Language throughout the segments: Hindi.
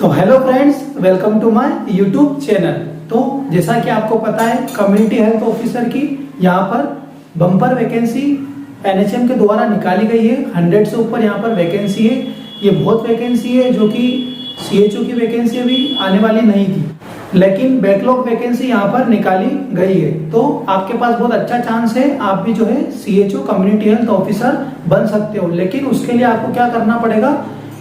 तो hello friends, welcome to my YouTube channel. तो जैसा कि आपको पता है, कम्युनिटी हेल्थ ऑफिसर की यहाँ पर बम्पर वैकेंसी एनएचएम के द्वारा निकाली गई है। 100 से ऊपर यहाँ पर वैकेंसी है। ये बहुत वैकेंसी है, जो कि सीएचओ की वैकेंसी अभी आने वाली नहीं थी, लेकिन बैकलॉग वैकेंसी यहाँ पर निकाली गई है। तो आपके पास बहुत अच्छा चांस है, आप भी जो है सीएचओ कम्युनिटी हेल्थ ऑफिसर बन सकते हो। लेकिन उसके लिए आपको क्या करना पड़ेगा,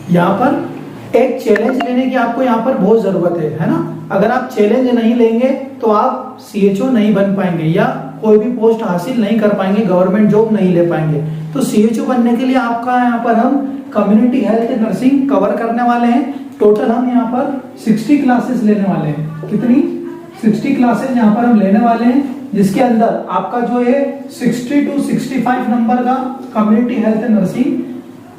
यहाँ पर एक चैलेंज लेने की आपको यहाँ पर बहुत जरूरत है ना। अगर आप चैलेंज नहीं लेंगे तो आप सीएचओ नहीं बन पाएंगे या कोई भी पोस्ट हासिल नहीं कर पाएंगे, गवर्नमेंट जॉब नहीं ले पाएंगे। तो सीएचओ बनने के लिए आपका यहाँ पर हम कम्युनिटी हेल्थ नर्सिंग कवर करने वाले हैं। टोटल हम यहाँ पर 60 क्लासेस लेने वाले हैं। कितनी? 60 क्लासेस यहाँ पर हम लेने वाले हैं, जिसके अंदर आपका जो है 60 to 65 नंबर का कम्युनिटी हेल्थ नर्सिंग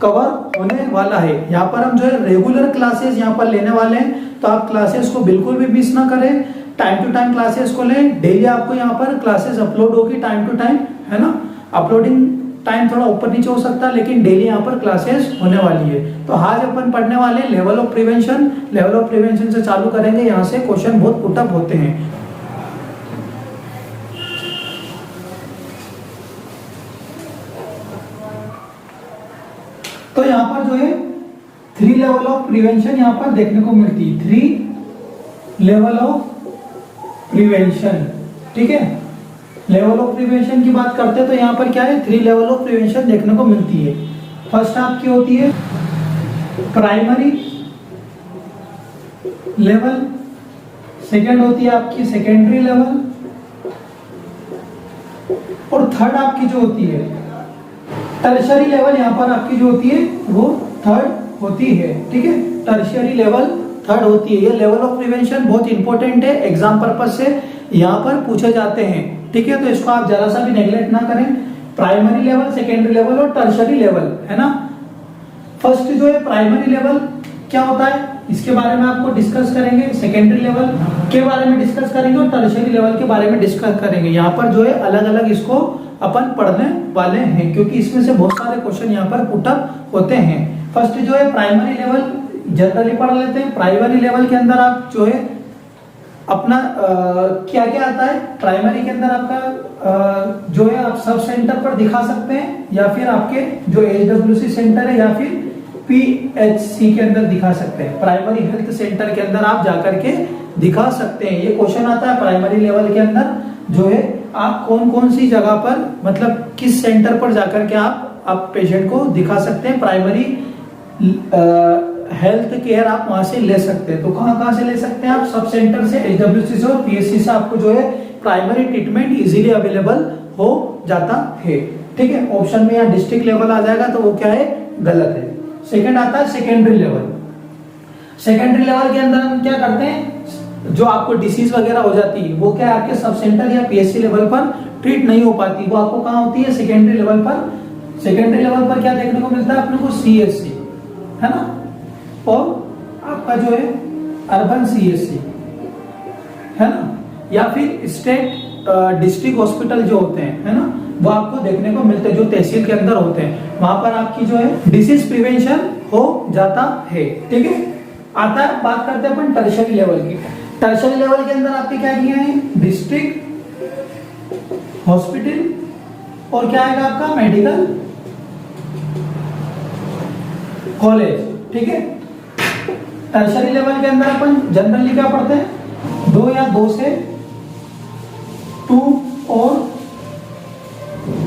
कवर होने वाला है। यहाँ पर हम जो है रेगुलर क्लासेस यहाँ पर लेने वाले हैं, तो आप क्लासेस को बिल्कुल भी मिस ना करें। टाइम टू टाइम क्लासेस को लें। डेली आपको यहाँ पर क्लासेस अपलोड होगी टाइम टू टाइम, है ना। अपलोडिंग टाइम थोड़ा ऊपर नीचे हो सकता है, लेकिन डेली यहाँ पर क्लासेस होने वाली है। तो आज अपन पढ़ने वाले level of prevention. Level of prevention से चालू करेंगे। यहाँ से क्वेश्चन बहुत पुटअप होते हैं। तो यहाँ पर जो है 3 लेवल ऑफ प्रिवेंशन यहाँ पर देखने को मिलती है। 3 लेवल ऑफ प्रिवेंशन, ठीक है। लेवल ऑफ प्रिवेंशन की बात करते हैं तो यहाँ पर क्या है, 3 लेवल ऑफ प्रिवेंशन देखने को मिलती है। फर्स्ट आपकी होती है प्राइमरी लेवल, सेकंड होती है आपकी सेकेंडरी लेवल, और थर्ड आपकी जो होती है टर्शियरी लेवल। यहाँ पर आपकी जो होती है वो थर्ड होती है, ठीक है। टर्शियरी लेवल थर्ड होती है। ये लेवल ऑफ प्रिवेंशन बहुत इंपॉर्टेंट है, एग्जाम पर्पज से यहाँ पर पूछे जाते हैं, ठीक है। तो इसको आप जरा सा भी नेग्लेक्ट ना करें। प्राइमरी लेवल, सेकेंडरी लेवल और टर्शियरी लेवल, है ना। फर्स्ट जो है प्राइमरी लेवल क्या होता है, इसके बारे में आपको डिस्कस करेंगे। सेकेंडरी लेवल के बारे में डिस्कस करेंगे और टर्शियरी लेवल के बारे में डिस्कस करेंगे। यहाँ पर जो है अलग अलग इसको अपन पढ़ने वाले हैं, क्योंकि इसमें से बहुत सारे क्वेश्चन यहाँ पर पुटअप होते हैं। फर्स्ट जो है प्राइमरी लेवल, जनरली पढ़ लेते हैं। प्राइमरी लेवल के अंदर आप जो है अपना क्या क्या आता है। प्राइमरी के अंदर आपका जो है आप सब सेंटर पर दिखा सकते हैं, या फिर आपके जो एचडब्ल्यूसी सेंटर है या फिर पीएचसी के अंदर दिखा सकते हैं। प्राइमरी हेल्थ सेंटर के अंदर आप जाकर के दिखा सकते हैं। ये क्वेश्चन आता है प्राइमरी लेवल के अंदर, जो है आप कौन कौन सी जगह पर, मतलब किस सेंटर पर जाकर के आप पेशेंट को दिखा सकते हैं। प्राइमरी हेल्थ केयर आप वहां से ले सकते हैं। तो कहां से ले सकते हैं आप? सब सेंटर से, एचडब्ल्यूसी से और पीएचसी से आपको जो है प्राइमरी ट्रीटमेंट इजीली अवेलेबल हो जाता है, ठीक है। ऑप्शन में यहाँ डिस्ट्रिक्ट लेवल आ जाएगा, तो वो क्या है, गलत है। सेकंड आता है सेकेंडरी लेवल। सेकेंडरी लेवल के अंदर हम क्या करते हैं, जो आपको डिसीज वगैरह हो जाती है वो क्या आपके सब सेंटर या पीएचसी लेवल पर ट्रीट नहीं हो पाती, वो आपको कहाँ होती है, सेकेंडरी लेवल पर। सेकेंडरी लेवल पर क्या देखने को मिलता है अपने को, सीएचसी, है ना, और आपका जो है अर्बन सीएचसी, है ना, या फिर स्टेट डिस्ट्रिक्ट हॉस्पिटल जो होते हैं, है ना, वो आपको देखने को मिलते हैं, जो तहसील के अंदर होते हैं। वहां पर आपकी जो है डिसीज प्रिवेंशन हो जाता है, ठीक है। आता है, बात करते हैं अपन टर्शियरी लेवल की। टर्शियरी लेवल के अंदर आपके क्या किए हैं, डिस्ट्रिक्ट हॉस्पिटल और क्या आएगा आपका मेडिकल कॉलेज, ठीक है। टर्शियरी लेवल के अंदर अपन जनरली क्या पढ़ते हैं, 2 या 2 से 2 और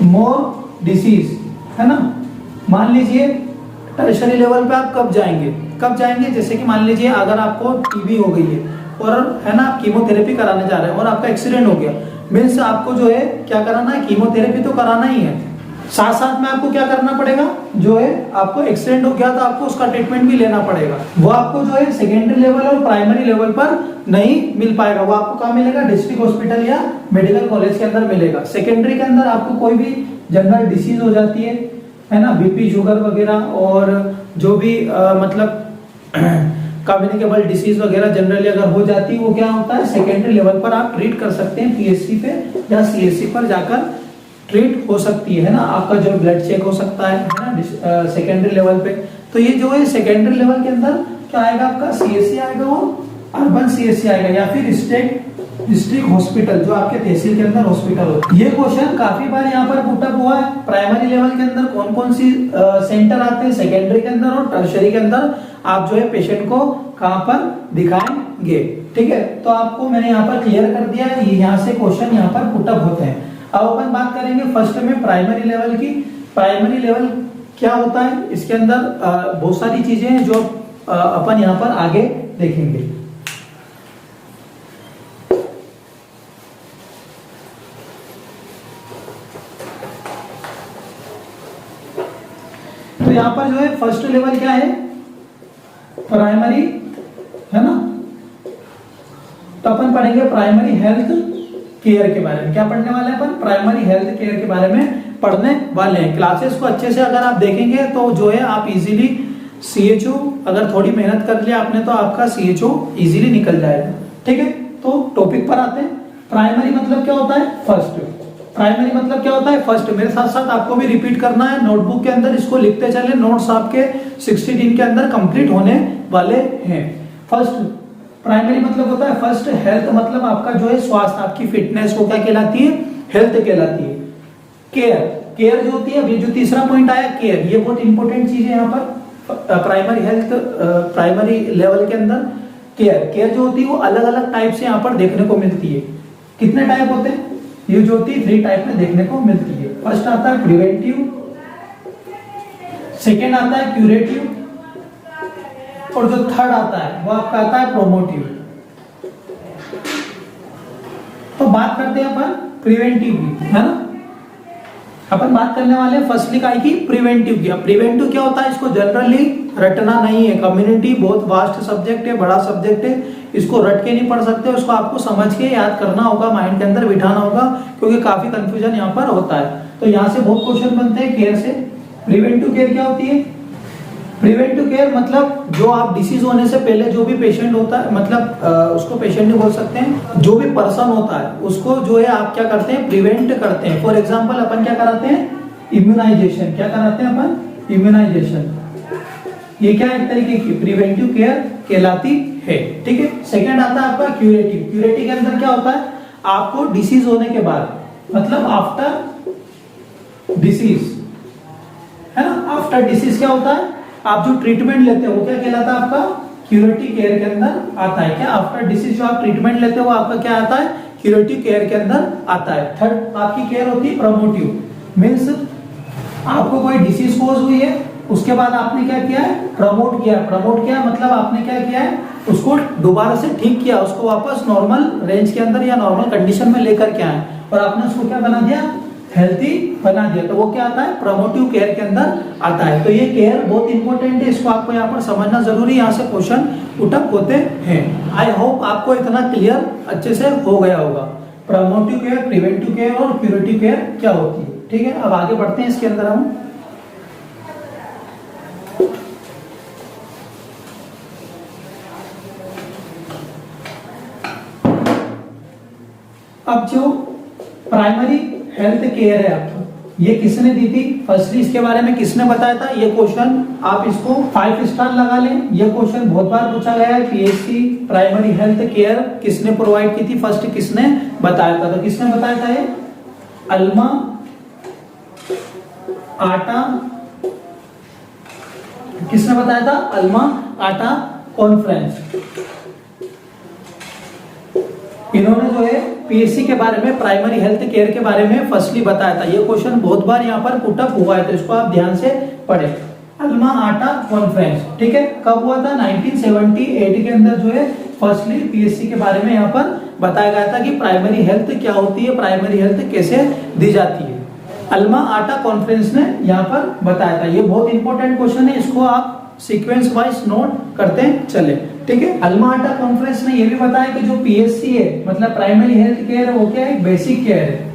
मोर डिसीज, है ना। मान लीजिए टर्शियरी लेवल पे आप कब जाएंगे, जैसे कि मान लीजिए अगर आपको टीबी हो गई है और, है ना, आप कीमोथेरेपी कराने जा रहे हैं और आपका एक्सीडेंट हो गया, मीन्स आपको जो है क्या कराना है, कीमोथेरेपी तो कराना ही है। साथ साथ में आपको क्या करना पड़ेगा, जो है आपको एक्सीडेंट हो गया तो आपको उसका ट्रीटमेंट भी लेना पड़ेगा। वो आपको जो है सेकेंडरी लेवल और प्राइमरी लेवल पर नहीं मिल पाएगा। वो आपको कहाँ मिलेगा, डिस्ट्रिक्ट हॉस्पिटल या मेडिकल कॉलेज के अंदर मिलेगा। सेकेंडरी के अंदर आपको कोई भी जनरल डिसीज हो जाती है ना, बीपी, शुगर वगैरह, और जो भी मतलब कम्युनिकेबल डिसीज वगैरह जनरली अगर हो जाती है, वो क्या होता है, सेकेंडरी लेवल पर आप ट्रीट कर सकते हैं। पीएचसी पे या सीएचसी पर जाकर ट्रीट हो सकती है ना। आपका जो ब्लड चेक हो सकता है ना, सेकेंडरी लेवल पे। तो ये जो है सेकेंडरी लेवल के अंदर क्या आएगा आपका, सीएससी आएगा और अर्बन सीएससी आएगा, या फिर स्टेट डिस्ट्रिक्ट हॉस्पिटल जो आपके तहसील के अंदर हॉस्पिटल होता है। ये क्वेश्चन काफी बार यहाँ पर पुटअप हुआ है। प्राइमरी लेवल के अंदर कौन कौन सी सेंटर आते हैं, सेकेंडरी के अंदर और टर्शरी के अंदर आप जो है पेशेंट को कहां पर दिखाएंगे, ठीक है। तो आपको मैंने यहाँ पर क्लियर कर दिया है, यहाँ से क्वेश्चन यहाँ पर पुटअप होते हैं। अब अपन बात करेंगे फर्स्ट में प्राइमरी लेवल की। प्राइमरी लेवल क्या होता है, इसके अंदर बहुत सारी चीजें हैं जो अपन यहाँ पर आगे देखेंगे। तो यहाँ पर जो है फर्स्ट लेवल क्या है, प्राइमरी, है ना। तो अपन पढ़ेंगे प्राइमरी हेल्थ केयर के बारे में। क्या पढ़ने वाले हैं अपन, प्राइमरी हेल्थ केयर के बारे में पढ़ने वाले हैं। क्लासेस को अच्छे से अगर आप देखेंगे तो जो है आप इजीली सीएचओ, अगर थोड़ी मेहनत कर लिया आपने तो आपका सीएचओ इजीली निकल जाएगा, ठीक है। तो टॉपिक पर आते हैं। प्राइमरी मतलब क्या होता है, फर्स्ट। प्राइमरी मतलब क्या होता है, फर्स्ट। मेरे साथ साथ आपको भी रिपीट करना है, नोटबुक के अंदर इसको लिखते चले, नोट्स आपके 60 दिन के अंदर कंप्लीट होने वाले हैं। फर्स्ट प्राइमरी मतलब होता है फर्स्ट। हेल्थ मतलब आपका जो है स्वास्थ्य, आपकी फिटनेस वो क्या कहलाती है, हेल्थ कहलाती है। केयर, केयर जो होती है, जो तीसरा पॉइंट आया केयर, ये बहुत इंपॉर्टेंट चीज है यहाँ पर प्राइमरी हेल्थ, प्राइमरी लेवल के अंदर। केयर, केयर जो होती है वो अलग अलग टाइप से यहाँ पर देखने को मिलती है। कितने टाइप होते हैं, ये जो होती है 3 टाइप में देखने को मिलती है। फर्स्ट आता है प्रिवेंटिव, सेकेंड आता है क्यूरेटिव, और जो थर्ड आता है वो आपका आता है प्रोमोटिव। तो बात करते हैं अपन प्रिवेंटिव की, है ना। अपन बात करने वाले हैं फर्स्टली काय की, प्रिवेंटिव की। अब प्रिवेंटिव क्या होता है, इसको जनरली रटना नहीं है। कम्युनिटी बहुत वास्ट सब्जेक्ट है, बड़ा सब्जेक्ट है, इसको रट के नहीं पढ़ सकते, उसको आपको समझ के याद करना होगा, माइंड के अंदर बिठाना होगा, क्योंकि काफी कंफ्यूजन यहाँ पर होता है। तो यहाँ से बहुत क्वेश्चन बनते हैं केयर से। प्रिवेंटिव केयर क्या होती है, प्रिवेंटिव केयर मतलब जो आप डिसीज होने से पहले जो भी पेशेंट होता है, मतलब उसको पेशेंट नहीं बोल सकते हैं, जो भी पर्सन होता है उसको जो है आप क्या करते हैं, प्रिवेंट करते हैं। फॉर एग्जांपल अपन क्या कराते हैं, इम्यूनाइजेशन। क्या कराते हैं अपन, इम्यूनाइजेशन। ये क्या एक तरीके की प्रिवेंटिव केयर कहलाती है, ठीक है। सेकेंड आता है आपका क्यूरेटिव। क्यूरेटिव के अंदर क्या होता है, आपको डिसीज होने के बाद, मतलब आफ्टर डिसीज, है ना। आफ्टर डिसीज क्या होता है, आप जो ट्रीटमेंट लेते हो वो क्या कहलाता है आपका, क्यूरेटिव केयर के अंदर आता है। क्या आफ्टर डिसीज जो आप ट्रीटमेंट लेते हो वो आपका क्या आता है, क्यूरेटिव केयर के अंदर आता है। थर्ड आपकी केयर होती है प्रोमोटिव, मीन्स आपको कोई डिसीज कोज हुई है, उसके बाद आपने क्या किया है, प्रमोट किया। प्रमोट किया मतलब आपने क्या किया है, उसको दोबारा से ठीक किया, उसको वापस नॉर्मल रेंज के अंदर या नॉर्मल कंडीशन में लेकर के आए, और आपने उसको क्या बना दिया, हेल्थी बना दिया। तो वो क्या आता है, प्रोमोटिव केयर के अंदर आता है। तो ये केयर बहुत इंपॉर्टेंट है, इसको आपको यहाँ पर समझना जरूरी है, यहाँ से क्वेश्चन पुटअप होते हैं। आई होप आपको इतना क्लियर अच्छे से हो गया होगा, प्रोमोटिव केयर, प्रिवेंटिव केयर और क्यूरेटिव केयर क्या होती है, ठीक है। अब आगे बढ़ते हैं इसके अंदर हम। अब जो प्राइमरी हेल्थ केयर है आपको, ये किसने दी थी, फर्स्टली इसके बारे में किसने बताया था। ये क्वेश्चन आप इसको 5 स्टार लगा लें, ये क्वेश्चन बहुत बार पूछा गया है। पीएससी प्राइमरी हेल्थ केयर किसने प्रोवाइड की थी, फर्स्ट किसने बताया था। तो किसने बताया था, ये अल्मा आटा, किसने बताया था, अल्मा आटा कॉन्फ्रेंस। इन्होंने जो है पीएससी के बारे में, प्राइमरी हेल्थ केयर के बारे में फर्स्टली बताया था। ये क्वेश्चन बहुत बार यहाँ पर पुटअप हुआ है, तो इसको आप ध्यान से पढ़ें। अल्मा आटा कॉन्फ्रेंस, ठीक है, कब हुआ था, 1978 के अंदर जो है फर्स्टली पीएससी के बारे में यहाँ पर बताया गया था कि प्राइमरी हेल्थ क्या होती है, प्राइमरी हेल्थ कैसे दी जाती है। अल्मा आटा कॉन्फ्रेंस ने यहाँ पर बताया था। ये बहुत इंपॉर्टेंट क्वेश्चन है, इसको आप सीक्वेंस वाइज नोट करते चले, ठीक है। अल्मा आटा कॉन्फ्रेंस ने ये भी बताया कि जो पीएससी है, मतलब प्राइमरी हेल्थ केयर, वो क्या है, बेसिक केयर है।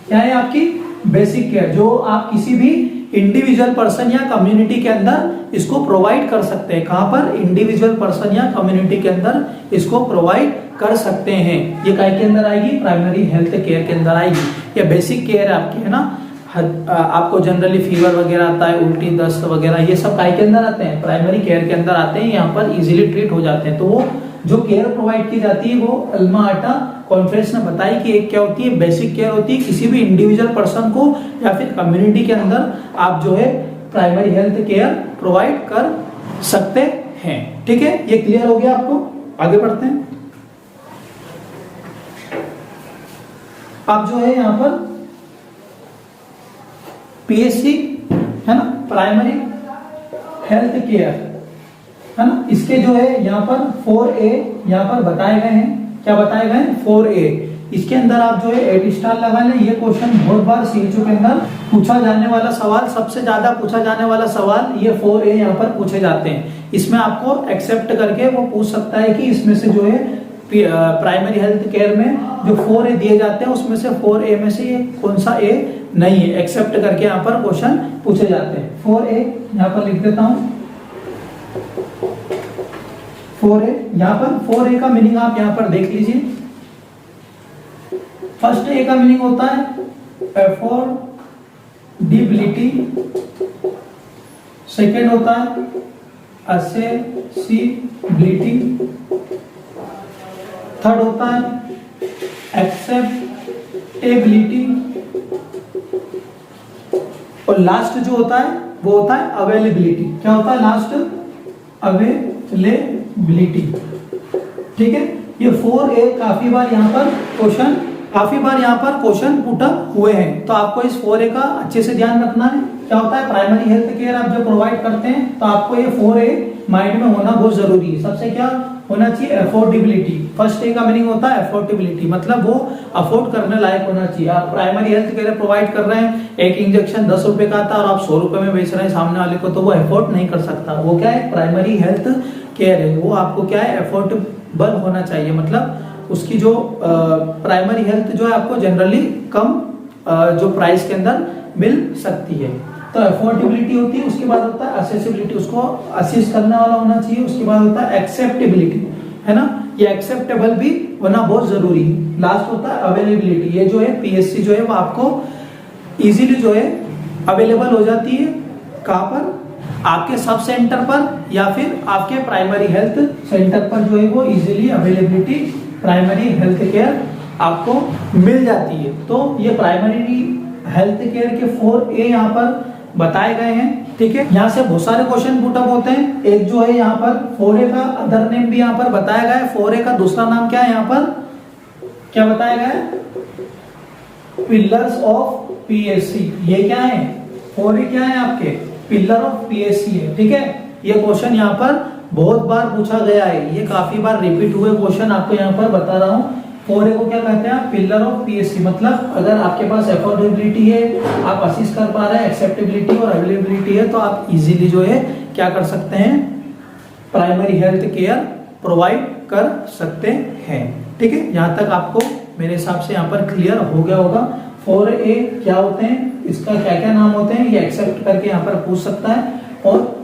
क्या है आपकी बेसिक केयर, जो आप किसी भी इंडिविजुअल पर्सन या कम्युनिटी के अंदर इसको प्रोवाइड कर सकते हैं। कहां पर, इंडिविजुअल पर्सन या कम्युनिटी के अंदर इसको प्रोवाइड कर सकते हैं। ये काय के अंदर आएगी, प्राइमरी हेल्थ केयर के अंदर आएगी। ये बेसिक केयर आपकी, है ना। आपको जनरली फीवर वगैरह आता है, उल्टी दस्त वगैरह, ये सब काय के अंदर आते हैं, प्राइमरी केयर के अंदर आते हैं, यहाँ पर इजीली ट्रीट हो जाते हैं। तो वो जो केयर प्रोवाइड की जाती है वो अल्मा आटा कॉन्फ्रेंस ने बताई कि एक क्या होती है, बेसिक केयर होती है। किसी भी इंडिविजुअल पर्सन को या फिर कम्युनिटी के अंदर आप जो है प्राइमरी हेल्थ केयर प्रोवाइड कर सकते हैं। ठीक है, ये क्लियर हो गया आपको। आगे बढ़ते हैं। आप जो है यहाँ पर पीएचसी है ना, प्राइमरी हेल्थ केयर है ना, इसके जो है यहाँ पर 4A यहाँ पर बताए गए हैं। क्या बताए गए हैं? 4A। इसके अंदर आप जो है 8 स्टार लगा लें। ये क्वेश्चन बहुत बार सीएचओ के अंदर पूछा जाने वाला सवाल, सबसे ज्यादा पूछा जाने वाला सवाल ये 4A यहाँ पर पूछे जाते हैं। इसमें आपको एक्सेप्ट करके वो पूछ सकता है कि इसमें से जो है प्राइमरी हेल्थ केयर में जो 4A दिए जाते हैं उसमें से 4A में से ये कौन सा A नहीं है, एक्सेप्ट करके यहाँ पर क्वेश्चन पूछे जाते हैं। 4A यहाँ पर लिख देता हूं। 4A यहाँ पर 4A का मीनिंग आप यहाँ पर देख लीजिए। फर्स्ट A का मीनिंग होता है अफोर्डेबिलिटी, सेकेंड होता है एक्सेसिबिलिटी, थर्ड होता है एक्सेप्टेबिलिटी और लास्ट जो होता है वो होता है अवेलेबिलिटी। क्या होता है लास्ट? अवेलेबिलिटी। ठीक है, ये 4A काफी बार यहाँ पर क्वेश्चन पुट अप हुए हैं, तो आपको इस 4A का अच्छे से ध्यान रखना है। क्या होता है? प्राइमरी हेल्थ केयर आप जो प्रोवाइड करते हैं तो आपको ये 4A माइंड में होना बहुत जरूरी है। सबसे क्या होना चाहिए? अफोर्डेबिलिटी। फर्स्ट A का मीनिंग होता है अफोर्डेबिलिटी, मतलब वो अफोर्ड करने लायक होना चाहिए। आप प्राइमरी हेल्थ केयर प्रोवाइड कर रहे हैं, एक इंजेक्शन 10 रुपए का आता है और आप 100 रुपए में बेच रहे हैं सामने वाले को, तो वो अफोर्ड नहीं कर सकता। वो क्या है? प्राइमरी हेल्थ केयर है, वो आपको क्या है? अफोर्डेबल होना चाहिए। मतलब उसकी जो प्राइमरी हेल्थ जो है आपको जनरली कम जो प्राइस के अंदर मिल सकती है। तो अफोर्डेबिलिटी होती है, उसके बाद होता है एक्सेसिबिलिटी, उसको असिस्ट करने वाला होना चाहिए। उसके बाद होता है एक्सेप्टेबिलिटी, है ना, ये एक्सेप्टेबल भी होना बहुत जरूरी है। लास्ट होता है अवेलेबिलिटी। ये जो है पीएचसी जो है वो आपको इजीली जो है अवेलेबल हो जाती है। कहाँ पर? आपके सब सेंटर पर या फिर आपके प्राइमरी हेल्थ सेंटर पर जो है वो easily availability primary health care आपको मिल जाती है। तो ये प्राइमरी हेल्थ केयर के 4A यहाँ पर बताए गए हैं। ठीक है, यहाँ से बहुत सारे क्वेश्चन पुट अप होते हैं। एक जो है यहाँ पर 4A का अदर नेम भी यहाँ पर बताया गया है। 4A का दूसरा नाम क्या है? यहाँ पर क्या बताया गया है? Pillars of PHC. ये क्या है? 4A क्या है? आपके पिलर ऑफ पीएचसी है। ठीक है, ये क्वेश्चन यहाँ पर बहुत बार पूछा गया है, ये काफी बार रिपीट हुए क्वेश्चन आपको यहाँ पर बता रहा हूँ। 4A को क्या कहते हैं? Pillar of PHC. मतलब अगर आपके पास अफोर्डेबिलिटी है, आप असिस्ट कर पा रहे हैं, एक्सेप्टेबिलिटी और अवेलेबिलिटी है, तो आप इजीली जो है क्या कर सकते हैं? प्राइमरी हेल्थ केयर प्रोवाइड कर सकते हैं। ठीक है, यहाँ तक आपको मेरे हिसाब से यहाँ पर क्लियर हो गया होगा। 4A क्या होते हैं, इसका क्या क्या नाम होते हैं, ये एक्सेप्ट करके यहाँ पर पूछ सकता है। और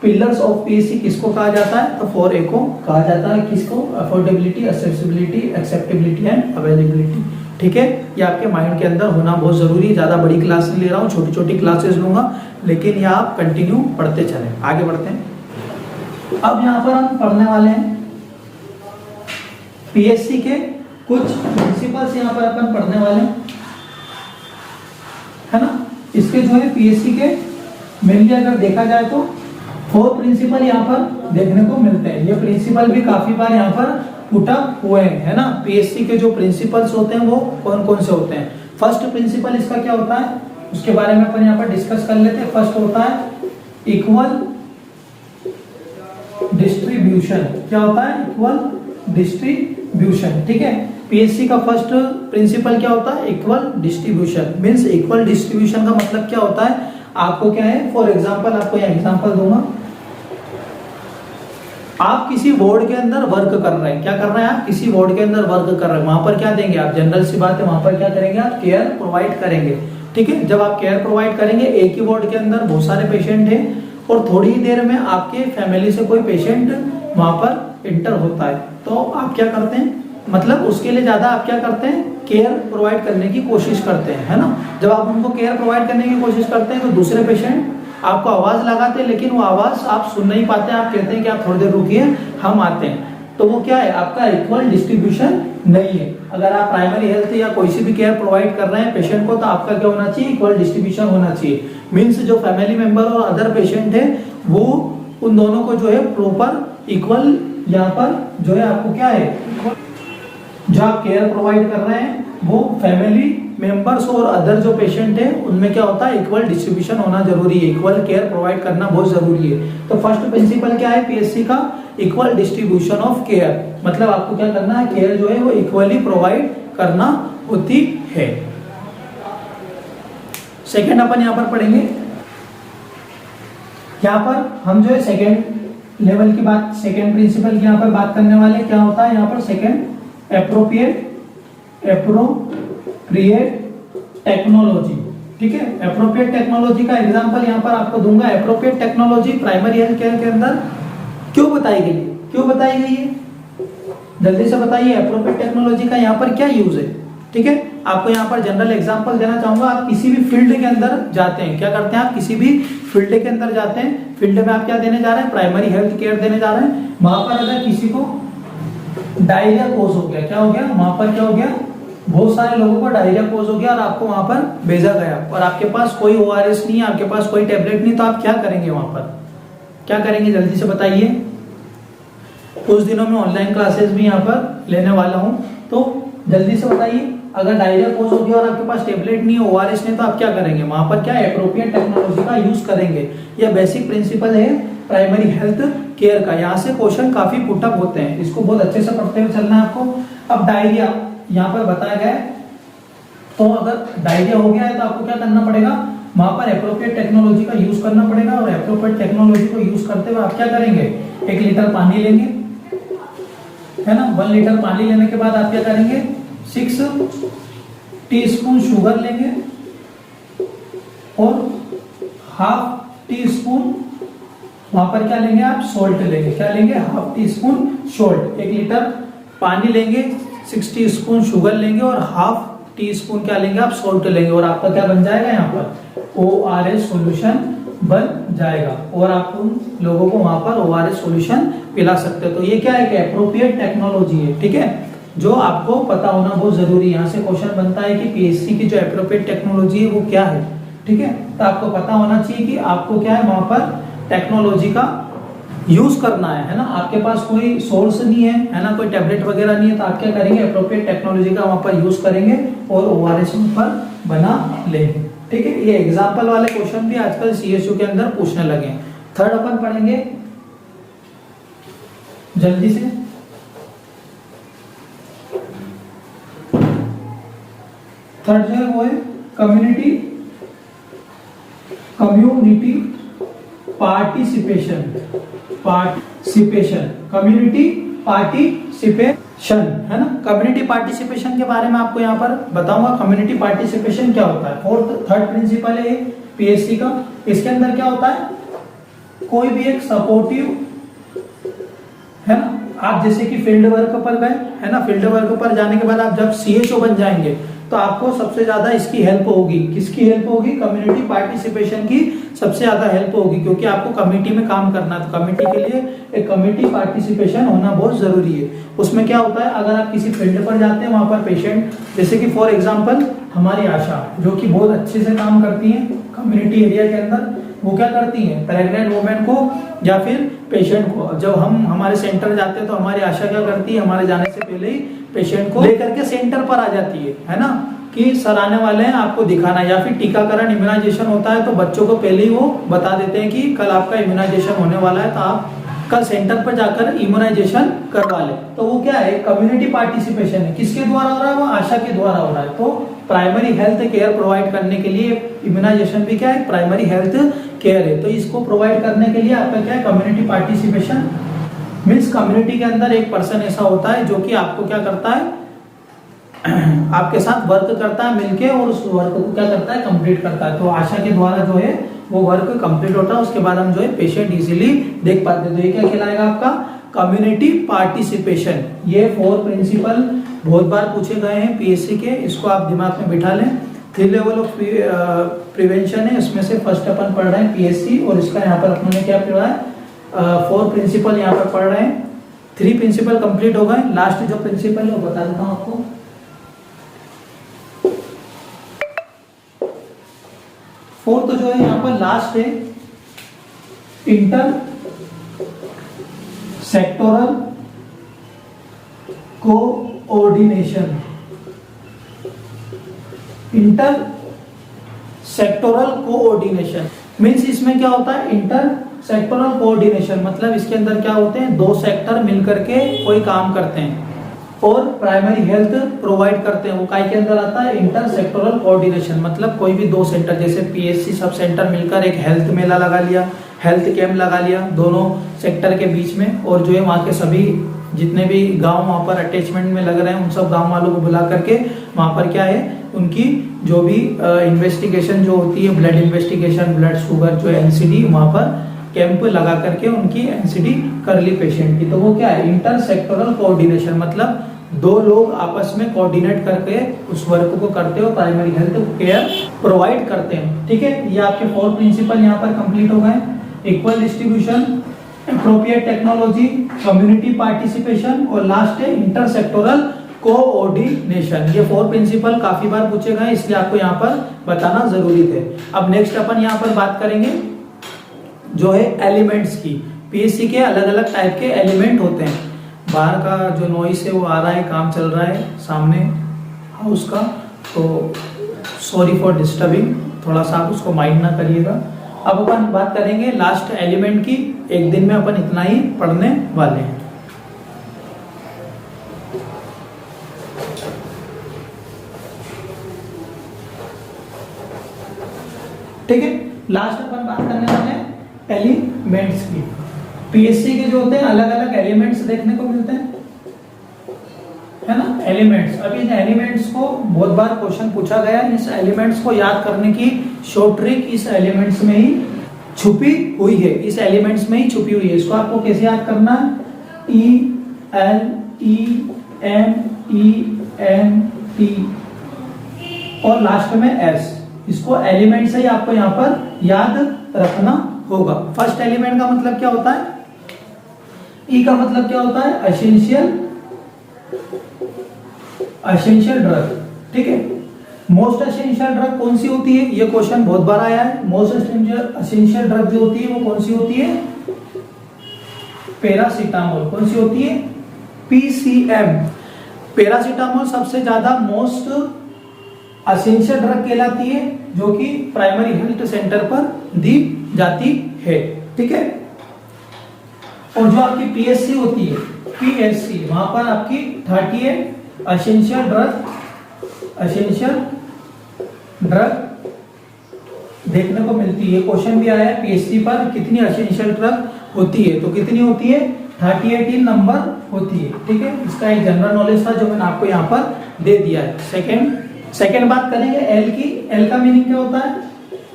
पिलर्स ऑफ पीएचसी किसको कहा जाता है? तो 4A को कहा जाता है। किसको? Affordability, accessibility, acceptability and availability. ठीक है, ये आपके माइंड के अंदर होना बहुत जरूरी है। ज्यादा बड़ी क्लास नहीं ले रहा हूँ, छोटी छोटी क्लासेस लूंगा, लेकिन ये आप कंटिन्यू पढ़ते चलें। आगे बढ़ते हैं। अब यहाँ पर हम पढ़ने वाले हैं पीएचसी के कुछ प्रिंसिपल्स, यहाँ पर अपन पढ़ने वाले हैं, है ना। इसके जो है पीएचसी के मेनली अगर देखा जाए तो 4 प्रिंसिपल यहाँ पर देखने को मिलते हैं। ये प्रिंसिपल भी काफी बार यहाँ पर पुट अप हुए हैं, है ना। पीएचसी के जो प्रिंसिपल्स होते हैं वो कौन कौन से होते हैं? फर्स्ट प्रिंसिपल इसका क्या होता है, उसके बारे में अपन यहाँ पर डिस्कस कर लेते हैं। फर्स्ट होता है इक्वल डिस्ट्रीब्यूशन। क्या होता है? Equal distribution. ठीक है, पीएचसी का फर्स्ट प्रिंसिपल क्या होता है? Equal distribution. Means equal distribution का मतलब क्या होता है? आपको क्या है, फॉर एग्जांपल आपको यहाँ एग्जांपल दूंगा। आप किसी वार्ड के अंदर वर्क कर रहे हैं, क्या कर रहे हैं? आप किसी वार्ड के अंदर वर्क कर रहे हैं, वहां पर क्या देंगे आप? जनरल सी बात है, वहां पर क्या करेंगे आप? केयर प्रोवाइड करेंगे। ठीक है, जब आप केयर प्रोवाइड करेंगे, एक ही वार्ड के अंदर बहुत सारे पेशेंट हैं और थोड़ी ही देर में आपके फैमिली से कोई पेशेंट वहां पर इंटर होता है, तो आप क्या करते हैं? मतलब उसके लिए ज्यादा आप क्या करते हैं, केयर प्रोवाइड करने की कोशिश करते हैं, है ना। जब आप उनको केयर प्रोवाइड करने की कोशिश करते हैं तो दूसरे पेशेंट आपको आवाज लगाते हैं, लेकिन वो आवाज आप सुन नहीं पाते, आप कहते हैं कि आप थोड़ी देर रुकिए हम आते हैं, तो वो क्या है, आपका इक्वल डिस्ट्रीब्यूशन नहीं है। अगर आप प्राइमरी हेल्थ या कोई सी भी केयर प्रोवाइड कर रहे हैं पेशेंट को, तो आपका क्या होना चाहिए, इक्वल डिस्ट्रीब्यूशन होना चाहिए। मीन्स जो फैमिली मेंबर और अदर पेशेंट है वो उन दोनों को जो है प्रॉपर इक्वल यहाँ पर जो है आपको क्या है, जो आप केयर प्रोवाइड कर रहे हैं वो फैमिली मेंबर्स और अदर जो पेशेंट है उनमें क्या होता है, इक्वल डिस्ट्रीब्यूशन होना जरूरी है, इक्वल केयर प्रोवाइड करना बहुत जरूरी है। तो फर्स्ट प्रिंसिपल क्या है पीएससी का, इक्वल डिस्ट्रीब्यूशन ऑफ केयर, मतलब आपको क्या करना है, केयर जो है वो इक्वली प्रोवाइड करना होती है। सेकेंड अपन यहाँ पर पढ़ेंगे, यहाँ पर हम जो है सेकेंड लेवल की बात, सेकेंड प्रिंसिपल की यहाँ पर बात करने वाले, क्या होता है यहाँ पर सेकेंड, एप्रोप्रिएट टेक्नोलॉजी। ठीक है, एप्रोप्रिएट टेक्नोलॉजी का एग्जांपल यहाँ पर आपको दूंगा। Appropriate technology primary health care के अंदर क्यों बताई गई, क्यों बताई गई है, जल्दी से बताइए। एप्रोप्रिएट टेक्नोलॉजी का यहाँ पर क्या यूज है। ठीक है, आपको यहाँ पर जनरल एग्जांपल देना चाहूंगा। आप किसी भी फील्ड के अंदर जाते हैं, क्या करते हैं, आप किसी भी फील्ड के अंदर जाते हैं, फील्ड में आप क्या देने जा रहे हैं, प्राइमरी हेल्थ केयर देने जा रहे हैं। वहां पर अगर किसी को डायरिया कोज हो गया, क्या हो गया, वहां पर क्या हो गया, बहुत सारे लोगों को डायरिया कोज हो गया और आपको वहां पर भेजा गया और आपके पास कोई ओआरएस नहीं है, आपके पास कोई टेबलेट नहीं, तो आप क्या करेंगे, वहां पर क्या करेंगे, जल्दी से बताइए। कुछ दिनों में ऑनलाइन क्लासेस भी यहाँ पर लेने वाला हूं, तो जल्दी से बताइए। अगर डायरिया कोज हो गया और आपके पास टेबलेट नहीं है, ओआरएस नहीं, तो आप क्या करेंगे, वहां पर क्या एप्रोप्रिएट टेक्नोलॉजी का यूज करेंगे। यह बेसिक प्रिंसिपल है प्राइमरी हेल्थ केयर का। यहाँ से क्वेश्चन काफी पुटअप होते हैं, इसको बहुत अच्छे से पढ़ते हुए चलना है आपको। अब डायरिया यहाँ पर बताया गया है, तो अगर डायरिया हो गया है तो आपको क्या करना पड़ेगा, वहां पर एप्रोप्रिएट टेक्नोलॉजी का यूज करना पड़ेगा। और एप्रोप्रिएट टेक्नोलॉजी को यूज करते हुए आप क्या करेंगे, 1 लीटर पानी लेंगे, है ना। 1 लीटर पानी लेने के बाद आप क्या करेंगे, 6 टीस्पून शुगर लेंगे और हाफ टी स्पून वहां पर क्या लेंगे, आप सॉल्ट लेंगे, क्या लेंगे, half tea spoon salt. 1 litre पानी लेंगे, 6 टीस्पून शुगर लेंगे और हाफ टी स्पून क्या लेंगे, आप सॉल्ट लेंगे, और आपका क्या बन जाएगा, यहाँ पर ओआरएस सॉल्यूशन बन जाएगा और आप उन लोगों को वहां पर ओआरएस सॉल्यूशन पिला सकते हो। तो ये क्या है कि एप्रोप्रिएट टेक्नोलॉजी है। ठीक है, जो आपको पता होना बहुत जरूरी है। यहाँ से क्वेश्चन बनता है कि पीएससी की जो एप्रोप्रिएट टेक्नोलॉजी है वो क्या है। ठीक है, तो आपको पता होना चाहिए कि आपको क्या है, वहां पर टेक्नोलॉजी का यूज करना है ना। आपके पास कोई सोर्स नहीं है ना, कोई टैबलेट वगैरह नहीं है, तो आप क्या करेंगे, एप्रोप्रिएट टेक्नोलॉजी का वहां पर यूज करेंगे और ओआरएस पर बना लेंगे। ठीक है, ये एग्जाम्पल वाले क्वेश्चन भी आजकल सीएसयू के अंदर पूछने लगे। थर्ड अपन पढ़ेंगे जल्दी से, थर्ड जो है वो है कम्युनिटी पार्टिसिपेशन, कम्युनिटी पार्टिसिपेशन, है ना। कम्युनिटी पार्टिसिपेशन के बारे में आपको यहाँ पर बताऊंगा। कम्युनिटी पार्टिसिपेशन क्या होता है, थर्ड प्रिंसिपल है पीएससी का। इसके अंदर क्या होता है, कोई भी एक सपोर्टिव, है ना, आप जैसे कि फील्ड वर्क पर गए, है ना, फील्ड वर्क पर जाने के बाद आप जब सीएचओ बन जाएंगे तो आपको सबसे ज्यादा इसकी हेल्प होगी। किसकी हेल्प होगी, कम्युनिटी पार्टिसिपेशन की सबसे ज्यादा हेल्प होगी, क्योंकि आपको कमेटी में काम करना है। तो कमेटी के लिए एक कमेटी पार्टिसिपेशन होना बहुत जरूरी है। उसमें क्या होता है, अगर आप किसी फील्ड पर जाते हैं, वहां पर पेशेंट, जैसे कि फॉर एग्जांपल हमारी आशा, जो कि बहुत अच्छे से काम करती है कम्युनिटी एरिया के अंदर, वो क्या करती है, प्रेग्नेंट वुमेन को या फिर पेशेंट को, जब हम हमारे सेंटर जाते हैं तो हमारी आशा क्या करती है, हमारे जाने से पहले ही पेशेंट को लेकर के सेंटर पर आ जाती है ना, कि सर आने वाले हैं, आपको दिखाना। या फिर टीकाकरण, इम्यूनाइजेशन होता है तो बच्चों को पहले ही वो बता देते हैं कि कल आपका इम्यूनाइजेशन होने वाला है, तो आप कल सेंटर पर जाकर इम्यूनाइजेशन करवा ले। तो वो क्या है, कम्युनिटी पार्टिसिपेशन है। किसके द्वारा हो रहा है, वो आशा के द्वारा हो रहा है। तो प्राइमरी हेल्थ केयर प्रोवाइड करने के लिए इम्यूनाइजेशन भी क्या है, प्राइमरी हेल्थ केयर है। तो इसको प्रोवाइड करने के लिए आपका क्या है, कम्युनिटी पार्टिसिपेशन। मीन्स कम्युनिटी के अंदर एक पर्सन ऐसा होता है जो कि आपको क्या करता है, आपके साथ वर्क करता है मिलके, और उस वर्क को क्या करता है, कंप्लीट करता है। तो आशा के द्वारा जो है वो वर्क कंप्लीट होता है। उसके बाद हम जो है पेशेंट इजीली देख पाते हैं। तो ये क्या कहलाएगा, आपका कम्युनिटी पार्टिसिपेशन। ये 4 प्रिंसिपल बहुत बार पूछे गए हैं पीएससी के, इसको आप दिमाग में बिठा लें। 3 लेवल ऑफ प्रिवेंशन है, इसमें से फर्स्ट अपन पढ़ रहे हैं पीएससी, और इसका यहाँ पर अपने क्या पढ़ा है 4 प्रिंसिपल यहाँ पर पढ़ रहे हैं। 3 प्रिंसिपल कंप्लीट हो गए, लास्ट जो प्रिंसिपल है वो बता देता हूँ आपको। फोर्थ जो है यहाँ पर लास्ट है inter sectoral coordination. Inter sectoral coordination means इसमें क्या होता है, इंटर सेक्टोरल कोऑर्डिनेशन मतलब इसके अंदर क्या होते हैं, 2 सेक्टर मिलकर के कोई काम करते हैं और प्राइमरी हेल्थ प्रोवाइड करते हैं। वो काय के अंदर आता है, इंटर सेक्टोरल कोऑर्डिनेशन। मतलब कोई भी 2 सेंटर जैसे पीएससी सब सेंटर मिलकर एक हेल्थ मेला लगा लिया, हेल्थ कैंप लगा लिया दोनों सेक्टर के बीच में, और जो है वहाँ के सभी जितने भी गांव वहाँ पर अटैचमेंट में लग रहे हैं उन सब गांव वालों को बुला करके वहाँ पर क्या है उनकी जो भी इन्वेस्टिगेशन जो होती है, ब्लड इन्वेस्टिगेशन, ब्लड शुगर जो एनसीडी, वहाँ पर कैंप लगा करके उनकी एनसीडी कर ली पेशेंट की। तो वो क्या है, इंटर सेक्टोरल कोऑर्डिनेशन मतलब 2 लोग आपस में कोऑर्डिनेट करके उस वर्क को करते हो, प्राइमरी हेल्थ केयर प्रोवाइड करते हैं। ठीक है, ये आपके 4 प्रिंसिपल यहाँ पर कंप्लीट हो गए। Equal distribution, appropriate technology, community participation और लास्ट है इंटर सेक्टोरल कोऑर्डिनेशन। ये 4 प्रिंसिपल काफी बार पूछे गए, इसलिए आपको यहाँ पर बताना जरूरी थे। अब नेक्स्ट अपन यहाँ पर बात करेंगे जो है एलिमेंट्स की। पीएससी के अलग अलग टाइप के एलिमेंट होते हैं। बाहर का जो नॉइस है वो आ रहा है, काम चल रहा है सामने हाउस का, तो सॉरी फॉर डिस्टर्बिंग, थोड़ा सा आप उसको माइंड ना करिएगा। अब अपन बात करेंगे लास्ट एलिमेंट की। एक दिन में अपन इतना ही पढ़ने वाले हैं। ठीक है, लास्ट अपन बात करने वाले हैं एलिमेंट्स की। पीएससी के जो होते हैं अलग अलग एलिमेंट्स देखने को मिलते हैं, है ना, एलिमेंट्स। अब इन एलिमेंट्स को बहुत बार क्वेश्चन पूछा गया है। इस एलिमेंट्स को याद करने की शॉर्ट ट्रिक इस एलिमेंट्स में ही छुपी हुई है, इस एलिमेंट्स में ही छुपी हुई है। इसको आपको कैसे याद करना है, ELEMENT और लास्ट में S। इसको एलिमेंट से ही आपको यहाँ पर याद रखना होगा। फर्स्ट एलिमेंट का मतलब क्या होता है, E का मतलब क्या होता है, एसेंशियल ड्रग। ठीक है, मोस्ट एसेंशियल ड्रग कौन सी होती है, ये क्वेश्चन बहुत बार आया है। मोस्ट एसेंशियल ड्रग जो होती है वो कौन सी होती है, पैरासीटामोल। कौन सी होती है, PCM। पैरासीटामोल सबसे ज्यादा मोस्ट एसेंशियल ड्रग कहलाती है, जो कि प्राइमरी हेल्थ सेंटर पर दी जाती है। ठीक है, और जो आपकी पीएससी होती है, PSC, वहां पर आपकी 38 एसेंशियल ड्रग देखने को मिलती है। क्वेश्चन भी आया है पीएससी पर, कितनी एसेंशियल ड्रग होती है, तो कितनी होती है, 38 नंबर होती है। ठीक है, इसका एक जनरल नॉलेज था जो मैंने आपको यहाँ पर दे दिया है। सेकेंड बात करेंगे एल की। एल का मीनिंग क्या होता है,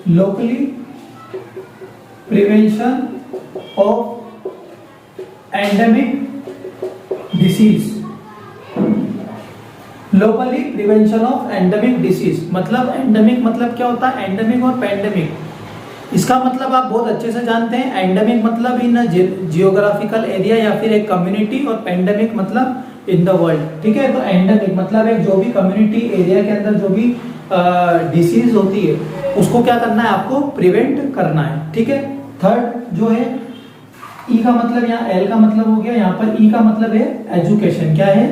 locally prevention of endemic disease. Locally prevention of endemic disease मतलब एंडेमिक मतलब क्या होता है, एंडेमिक और पैंडेमिक। इसका मतलब आप बहुत अच्छे से जानते हैं। एंडेमिक मतलब इन जियोग्राफिकल एरिया या फिर एक कम्युनिटी, और पैंडेमिक मतलब इन द वर्ल्ड। ठीक है, तो एंडेमिक मतलब एक जो भी कम्युनिटी एरिया के अंदर जो भी डिसीज होती है उसको क्या करना है, आपको प्रिवेंट करना है। ठीक है, थर्ड जो है ई का मतलब, यहाँ एल का मतलब हो गया, यहाँ पर ई का मतलब है एजुकेशन। क्या है,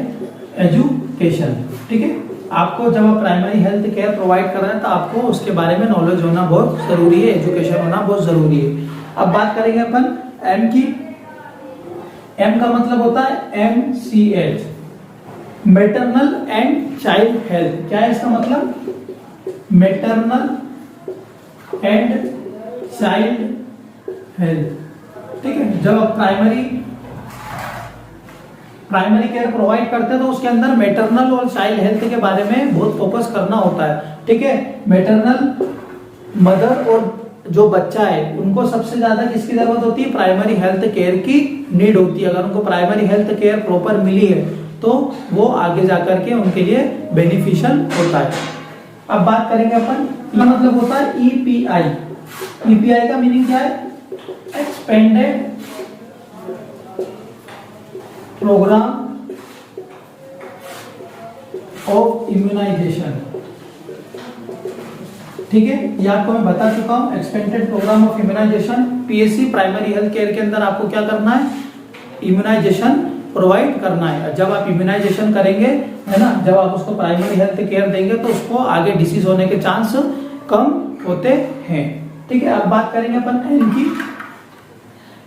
एजुकेशन। ठीक है, आपको जब आप प्राइमरी हेल्थ केयर प्रोवाइड कर रहे हैं तो आपको उसके बारे में नॉलेज होना बहुत जरूरी है, एजुकेशन होना बहुत जरूरी है। अब बात करेंगे अपन एम की। एम का मतलब होता है MCH, maternal and child health. क्या है इसका मतलब, मैटरनल एंड चाइल्ड हेल्थ। ठीक है, जब आप प्राइमरी केयर प्रोवाइड करते हैं तो उसके अंदर मैटरनल और चाइल्ड हेल्थ के बारे में बहुत फोकस करना होता है। ठीक है, मैटरनल मदर और जो बच्चा है उनको सबसे ज्यादा किसकी जरूरत होती है, प्राइमरी हेल्थ केयर की नीड होती है। अगर उनको प्राइमरी हेल्थ केयर प्रॉपर मिली है तो वो आगे जाकर के उनके लिए बेनिफिशियल होता है। अब बात करेंगे अपन, इसका मतलब होता है ईपीआई। ईपीआई का मीनिंग क्या है, एक्सपेंडेड प्रोग्राम ऑफ इम्यूनाइजेशन। ठीक है, ये आपको मैं बता चुका हूं, expanded programme of immunisation. PSC primary health care के अंदर आपको क्या करना है, इम्यूनाइजेशन प्रोवाइड करना है। जब आप इम्यूनाइजेशन करेंगे, है ना, जब आप उसको प्राइमरी हेल्थ केयर देंगे तो उसको आगे डिसीज होने के चांस कम होते हैं। ठीक है, अब बात करेंगे अपन एन की।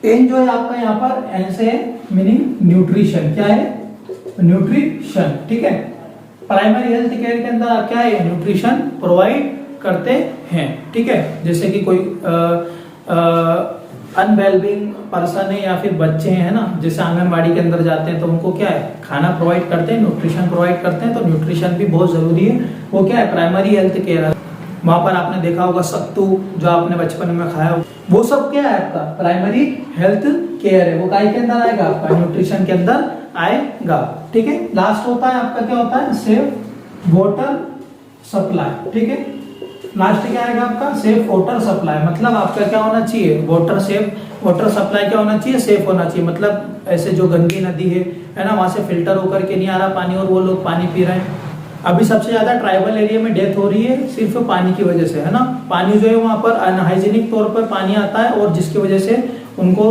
एन जो है आपका यहाँ पर एन से मीनिंग न्यूट्रिशन। क्या है, न्यूट्रिशन। ठीक है, प्राइमरी हेल्थ केयर के अंदर आप क्या है, न्यूट्रिशन प्रोवाइड करते हैं। ठीक है, जैसे कि कोई अनवेलबिंग पर्सन है या फिर बच्चे हैं, ना, जैसे आंगनबाड़ी के अंदर जाते हैं तो उनको क्या है, खाना प्रोवाइड करते हैं, न्यूट्रिशन प्रोवाइड करते हैं। तो न्यूट्रिशन भी बहुत जरूरी है। वो क्या है, प्राइमरी हेल्थ केयर। वहां पर आपने देखा होगा सत्तू जो आपने बचपन में खाया, वो सब क्या है आपका प्राइमरी हेल्थ केयर है। वो काय के अंदर आएगा, आपका न्यूट्रिशन के अंदर आएगा। ठीक है, लास्ट होता है आपका क्या होता है, सेफ वाटर सप्लाई। ठीक है, लास्ट क्या आएगा आपका, सेफ वाटर सप्लाई। मतलब आपका क्या होना चाहिए, वाटर सेफ वाटर सप्लाई क्या होना चाहिए, सेफ होना चाहिए। मतलब ऐसे जो गंदी नदी है ना, वहां से फिल्टर होकर के नहीं आ रहा पानी और वो लोग पानी पी रहे हैं। अभी सबसे ज्यादा ट्राइबल एरिया में डेथ हो रही है सिर्फ पानी की वजह से, है ना। पानी जो है वहां पर अनहाइजीनिक तौर पर पानी आता है और जिसकी वजह से उनको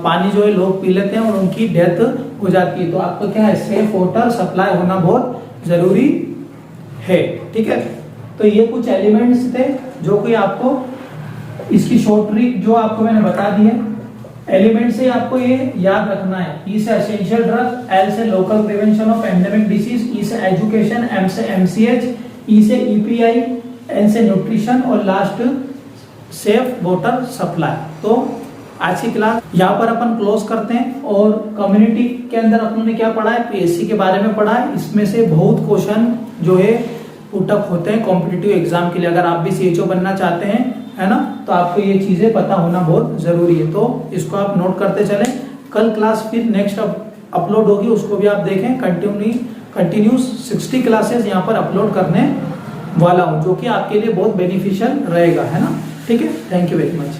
पानी जो है लोग पी लेते हैं और उनकी डेथ हो जाती है। तो आपको क्या है, सेफ वाटर सप्लाई होना बहुत जरूरी है। ठीक है, तो ये कुछ एलिमेंट्स थे जो कि आपको इसकी शॉर्ट ट्रिक जो आपको मैंने बता दी है। एलिमेंट से आपको ये याद रखना है, ई से एसेंशियल ड्रग, एल से local prevention of endemic disease, E से एजुकेशन, एम से एमसीएच, ई से ईपीआई, एन से न्यूट्रिशन और लास्ट सेफ वाटर सप्लाई। तो आज की क्लास यहाँ पर अपन क्लोज करते हैं। और कम्युनिटी के अंदर अपन ने क्या पढ़ा है, पीएससी के बारे में पढ़ा है। इसमें से बहुत क्वेश्चन जो है पुटअप होते हैं कॉम्पिटिटिव एग्जाम के लिए। अगर आप भी सीएचओ बनना चाहते हैं, है ना, तो आपको ये चीजें पता होना बहुत जरूरी है। तो इसको आप नोट करते चलें। कल क्लास फिर नेक्स्ट अपलोड होगी, उसको भी आप देखें। कंटिन्यूस 60 क्लासेस यहाँ पर अपलोड करने वाला हूँ, जो कि आपके लिए बहुत बेनिफिशियल रहेगा, है ना। ठीक है, थैंक यू वेरी मच।